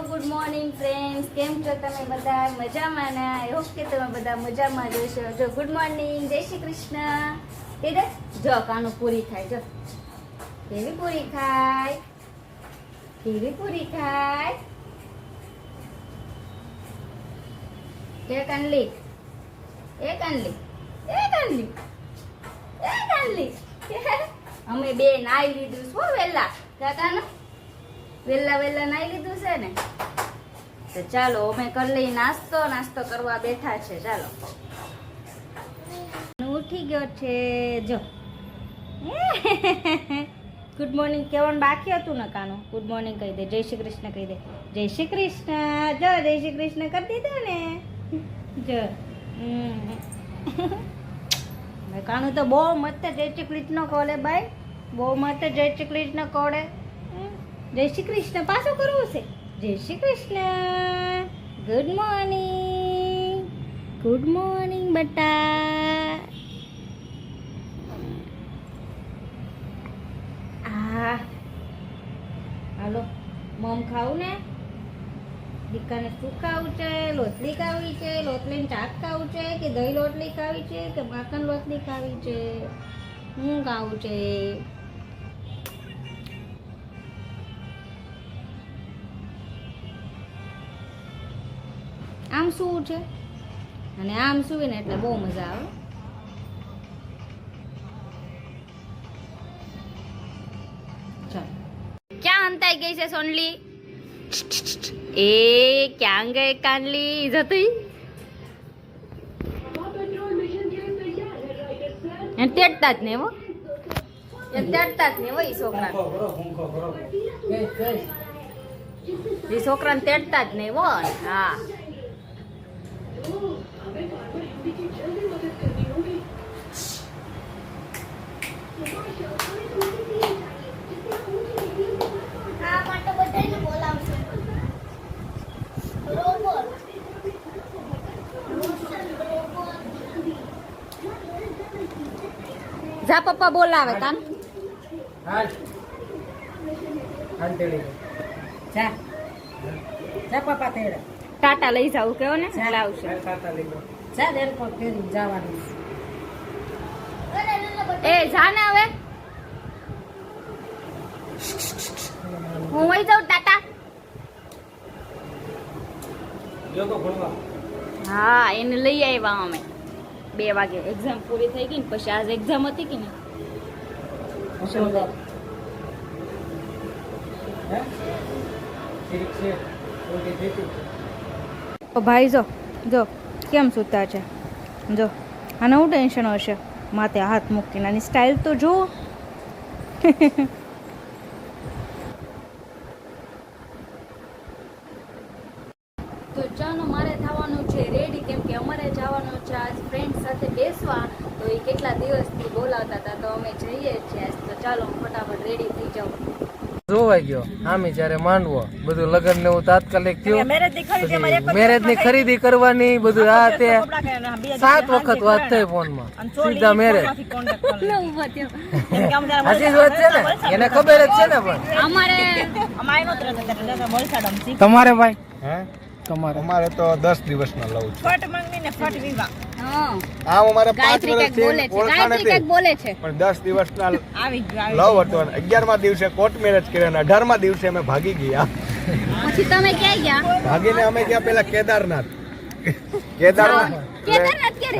Good morning friends, કેમ છો તમે બધા? મજામાં ને? આઈ હોપ કે તમે બધા મજામાં જ હશો. જો ગુડ મોર્નિંગ, જય શ્રી કૃષ્ણ. કે દે જો કાનું પૂરી ખાય. જો કેવી પૂરી ખાય, કેવી પૂરી ખાય. એ કાનલી, એ કાનલી, એ કાનલી, એ કાનલી. અમે બે નાઈ લીધું શું વેલા કાકાનું, વેલા નાઈ લીધું છે ને. તો ચાલો અમે કરી લઈ નાસ્તો કરવા બેઠા છે. ચાલો ઉઠી ગયો છે. જો ગુડ મોર્નિંગ કહેવાનું બાકી હતું ને કાનું. ગુડ મોર્નિંગ કહી દે, જય શ્રી કૃષ્ણ કહી દે. જય શ્રી કૃષ્ણ. જો જય શ્રી કૃષ્ણ કરી દીધા ને. જો કાનું તો બહુ મસ્ત જય શ્રી કૃષ્ણ કોલે ભાઈ, બહુ મસ્ત જય શ્રી કૃષ્ણ કોડે. જય શ્રી કૃષ્ણ પાછું કરવું છે. જય Shri Krishna. Good morning, good morning બટા. આ હાલો મમ ખાવું ને. દીકાને શું ખાવું છે? લોટલી ખાવી છે? લોટલીને ચાક ખાવું છે કે દહીં લોટલી ખાવી છે કે માખણ લોટલી ખાવી છે? શું ખાવું છે? આમ શું છે અને આમ સુવે ને એટલે બહુ મજા આવે. ચાલ ક્યાં અંતાઈ ગઈ છે સોનલી? એ ક્યાં ગઈ કાનલી? જતી તેડતા જ ને હો, તેડતા જ ને હો. એ છોકરાને તેડતા જ નહીં હો. હા જા પપ્પા બોલાવે કાન. ટાટા લઈ જાવ કેવો ને લાવશે. એ જા ને હવે હું વહી જાઉં. ટાટા. હા એને લઈ આવ્યા અમે 2 વાગે. એક્ઝામ પૂરી થઈ ગઈ ને પછી આજ એક્ઝામ હતી કે ને. ભાઈ જો કેમ સૂતા છે. જો આને હું ટેન્શન હશે. માથે હાથ મૂકીને આની સ્ટાઇલ તો જુઓ. તો ચાલો મારે થવાનું છે રેડી, કેમ કે અમારે જવાનું છે આજ ફ્રેન્ડ સાથે બેસવા. તો એ કેટલા દિવસથી બોલાવતા હતા તો અમે જઈએ છીએ આજ. તો ચાલો ફટાફટ રેડી થઈ જાઉં. જોવાઈ ગયો આમી જયારે માંડવો બધું લગ્ન ને એવું તાત્કાલિક થયું. મેરેજ ની ખરીદી કરવાની બધું આ તે 7 વખત વાત થઈ ફોન માં. સીધા મેરેજ હજી વાત છે ને, એને ખબર જ છે ને. પણ તમારે ભાઈ અમારે તો 10 દિવસના લવ છે. ફટ માંગીને ફટ વિવાહ. આમ અમારે 5 વર્ષથી ઓળખાણ હતી પણ 10 દિવસના લવ હતો. 11મા દિવસે કોર્ટ મેરેજ કર્યા અને 18મા દિવસે અમે ભાગી ગયા. પછી તમે ક્યાં ગયા? ભાગીને અમે ગયા પેલા કેદારનાથ.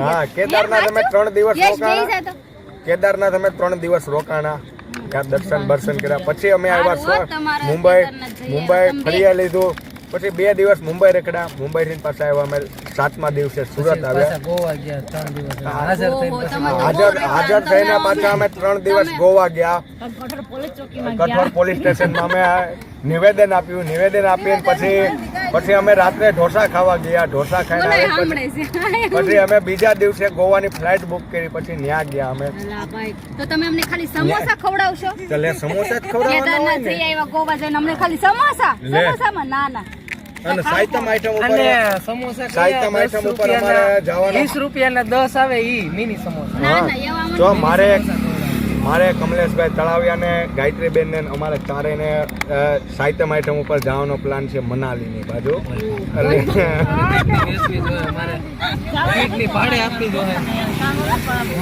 હા કેદારનાથ અમે 3 દિવસ રોકાણા. કેદારનાથ અમે 3 દિવસ રોકાણા. ત્યાં દર્શન કર્યા. પછી અમે આવ્યા મુંબઈ ફરી લીધું. પછી 2 દિવસ મુંબઈ રખડા. મુંબઈ થી પાછા આવ્યા અમે 7મા દિવસે સુરત આવ્યા. ગોવા ગયા 3 દિવસ હાજર થઈને પાછા અમે 3 દિવસ ગોવા ગયા. કઠોર પોલીસ સ્ટેશનમાં અમે નિવેદન આપ્યું. નિવેદન આપીને પછી અમે રાત્રે ઢોસા ખાવા ગયા. ઢોસા ખાઈને પછી અમે બીજા દિવસે ગોવાની ફ્લાઇટ બુક કરી. પછી ન્યા ગયા અમે. તો તમે અમને ખાલી સમોસા ખવડાવશો? એટલે સમોસા જ ખવડાવવાના હોય ને. ગોવા જઈને અમને ખાલી સમોસામાં ના અને સાયતમ આઈટમ ઉપર અને સમોસા સાયતમ આઈટમ ઉપર અમારે જવાનું 20 રૂપિયા ના 10 આવે ઈ મિની સમોસા. જો મારે મારે કમલેશભાઈ તળાવિયાને ગાયત્રીબેન ને અમારે ચારેને સાહિત્યમ આઈટમ ઉપર જવાનો પ્લાન છે મનાલીની બાજુ.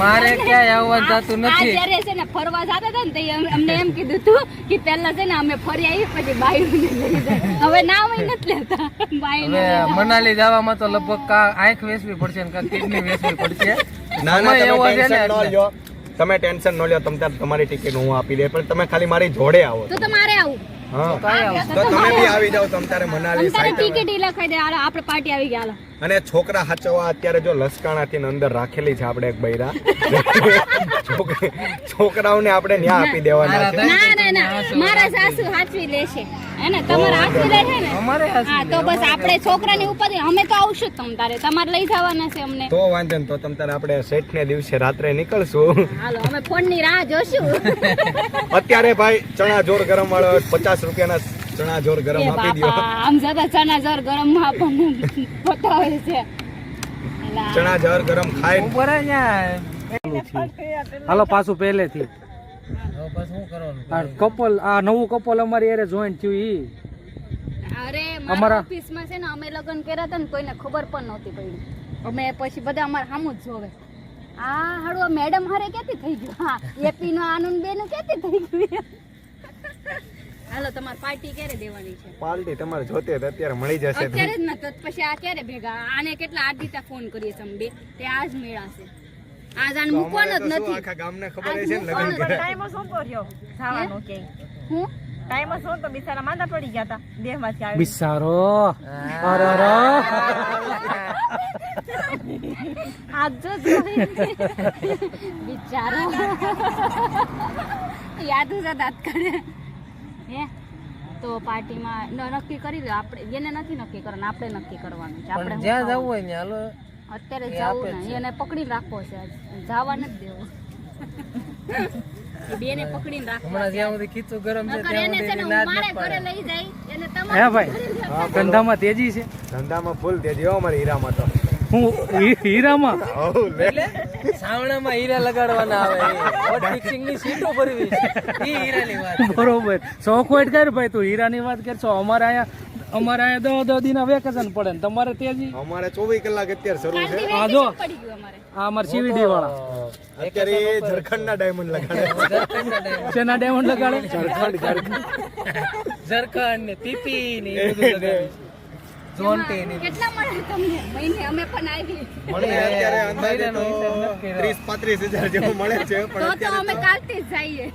મારે ક્યાંય આવવાનું થતું નથી. જ્યારે છે ને ફરવા જતા હતા ને તો અમને એમ કીધું હતું કે પહેલા છે ને અમે ફરી આવી પછી બાયું લઈ જાય. હવે નામ નથી લેતા બાયું. હવે મનાલી જવામાં તો લગભગ કા આંખ વેચવી પડશે ને કા કિડની વેચવી પડશે. ના ના, એવો છે ને તમે ટેન્શન ન લ્યો. તમારી ટિકિટ હું આપી દે, પણ તમે ખાલી મારી જોડે આવો. તો તમારે આવું હા, તો તમે બી આવી જાવ. તમ તારે મનાલી તમારે સાઈડ ટિકિટ લખાઈ દે. આપણે પાર્ટી આવી ગયા. અને છોકરા હાચવા અત્યારે જો લસકાણાથી અંદર રાખેલી છે આપણે એક બૈરા. છોકરાઓને આપણે ન્યા આપી દેવાના છે. ના ના ના, મારા સાસુ હાચવી લેશે. એને તમારે હાચવી લેશે ને. અમારે હા, તો બસ આપણે છોકરાની ઉપર અમે તો આવશું જ તમારે લઈ જવાના છે અમને. તો વાંધો ને, તો તમ તારે આપણે શેઠ ને દિવસે રાત્રે નીકળશું. હાલો, અમે ફોન ની રાહ જોશું. અત્યારે ભાઈ ચણા જોર ગરમ વાળો 50 રૂપિયાના ચણા જોર ગરમ એ આપી દો. બાપા, આમ જતા ચણા જોર ગરમ માં આપણને બતાવે છે. ચણા જોર ગરમ ખાઈ ઉપર હાલો પાછું પહેલેથી કપલ આ નવું કપલ અમારી યારે જોઈન્ટ થયું ઈ. અરે મારા ઓફિસમાં છે ને અમે લગ્ન કર્યા હતા ને કોઈને ખબર પણ નહોતી પડી. અમે પછી બધા અમારે સામું જ જોવે. આ હાડો મેડમ હારે ક્યાંથી થઈ ગયું. હા, એપી નો આનંદ બેન ક્યાંથી થઈ ગયું. હાલો, તમારે પાર્ટી ક્યારે દેવાની છે? પાર્ટી તમારે જોતે અત્યારે મળી જશે. અત્યારે જ ન તો પછી આ ક્યારે ભેગા? આને કેટલા આદિતા ફોન કરીએ છે અમે બે, તે આજ મેળાશે. આજ આને મૂકવાનો જ નથી. આખા ગામને ખબર છે ને લગ્ન કરે. ટાઈમ શું કર્યો જવાનો કે હું ટાઈમ શું તો બિચારા માંદા પડી ગયા હતા દેહમાંથી આવી બિચારો અરે આજ જો બિચારો યાદ જ દાંત કરે હે. તો પાર્ટીમાં નક્કી કરી લો. આપણે એને નથી નક્કી કરવાનું, આપણે નક્કી કરવાનું છે. આપણે જ્યાં જવું હોય ને હાલો. અત્યારે જવું ને એને પકડી રાખવો છે. જવા નથી દેવો. બેને પકડીને રાખવો. હમણાં જ્યાં સુધી ખીચું ગરમ છે નકર ત્યાં એને છે ને સુધી હું મારે ઘરે લઈ જાય એને હે તમારે ભાઈ ધંધામાં તેજી છે. ધંધામાં ફૂલ તેજી હો અમારી હીરામાં તો. હું હીરામાં હઉ લે. સાવણામાં હીરા લગાડવાના આવે. હોટ મિક્સિંગ ની સીટો ભરવી છે ઈ હીરાની વાત. બરોબર શોખવટ કર ભાઈ, તું હીરાની વાત કરશો. અમારે અહીંયા 10 દિના વેકેશન પડે ને તમારે તેજી. અમારે 24 કલાક અત્યારે શરૂ છે. કાલથી આ જો. વેકેશન પડી ગયું અમારે. આ અમારે સીવીડી વાળા અત્યારે એ ઝરખંડના ડાયમંડ લગાડે. શેના ડાયમંડ લગાડે? ઝરખંડ ને પીપી ને એ બધું લગાડે. જોન્ટી ને કેટલા મળે તમને મહિને? અમે પણ આવી. મને અત્યારે અંદાજે તો 30-35 હજાર જેવું મળે છે. તો અમે કાલથી જ જઈએ.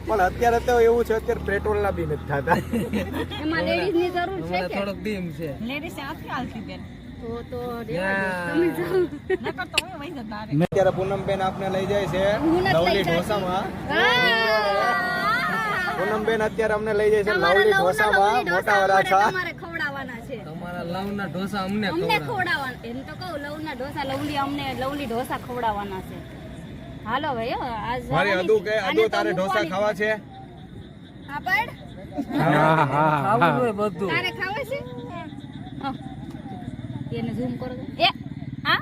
પણ અત્યારે તો એવું છે, અત્યારે પેટ્રોલના બી નથી થતા. એમાં લેડીઝ ની જરૂર છે હમણાં કે? થોડોક દીમ છે. લેડીઝ આથી હાલતી બેન તો રેવા દો. તમે જાઓ. નકર તો હું વઈ જતા રે અત્યારે પૂનમબેન આપને લઈ જાય છે હું નથી લઈ લવલી જતી. ઢોસામાં. હા. પૂનમબેન અત્યારે અમને લઈ જાય છે તમારા લવલી લવના ઢોસામાં. લવલી મોટા ઢોસા વરાછા. તમારે ખવડાવવાના છે. તમારા લવના ઢોસા અમને અમને ખવડાવો. ખવડાવવાના. એમ તો કહું લવના ઢોસા અમને લવલી ઢોસા ખવડાવવાના છે. હાલો ભાઈ હો, આજ મારી જવાની અદુ છે. કે આને અદુ તો તારે ઢોસા મૂકવાની. ખાવા છે? હા પણ ખાવું જોઈએ બધું. તારે ખાવા છે? હા. એને ઝૂમ કરો તો. એ હા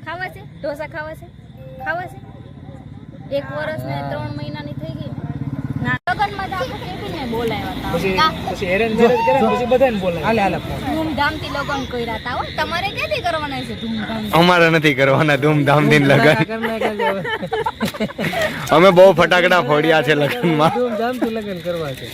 ખાવા છે? ઢોસા ખાવા છે? ખાવા છે? 1 વર્ષ ને 3 મહિનાની થઈ ગઈ ના. લગનમાં તો આપણે કેવીને બોલાવ્યા હતા. પછી એરેન્જ મેરેજ કરે ને પછી બધાને બોલાવે. હાલે હાલે ધૂમધામથી લગન કર્યા હતા. હો તમારે ક્યાંથી કરવાના છે ધૂમધામ? અમારે નથી કરવાના ધૂમધામથી લગન. કરી નાખે અમે બહુ ફટાકડા ફોડ્યા છે લગનમાં. ધૂમધામથી લગ્ન કરવા છે.